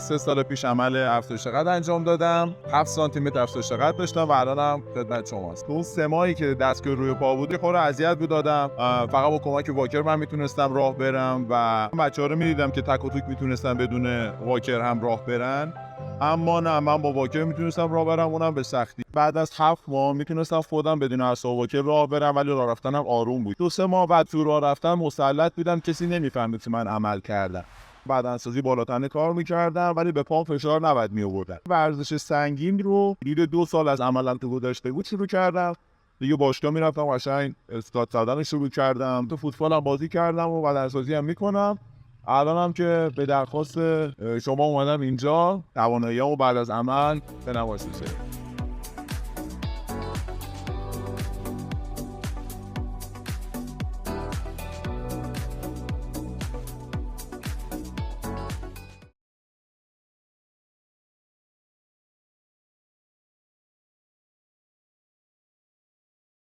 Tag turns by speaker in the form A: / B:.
A: 3 سال پیش عمل افزایش قد انجام دادم. 7 سانتی متر افزایش قد داشتم و الانم خدمت شماست. تو اون 3 ماهی که دستگاه روی پا بود خورده اذیت بود دادم. فقط با کمک واکر من میتونستم راه برم و بچه‌ها رو می‌دیدم که تک و توک میتونستن بدون واکر هم راه برن. اما نه، من با واکر میتونستم راه برم، اونم به سختی. بعد از 7 ماه میتونستم خودم بدون اصلا واکر راه برم، ولی راه رفتنم آروم بود. 2-3 ماه بعد تو راه رفتن مسلط بودم، کسی نمیفهمید که من عمل کردم. بدنسازی بالاتنه کار میکردم ولی به پام فشار نباید میآوردم. ورزش سنگین رو حدود 2 سال از عملم تو گذشته بود شروع کردم. دیگه باشگاه میرفتم، قشنگ استاد زدن شروع کردم. تو فوتبال هم بازی کردم و بدنسازی هم میکنم. الانم که به درخواست شما اومدم اینجا تواناییامو بعد از عمل به نمایش میذارم.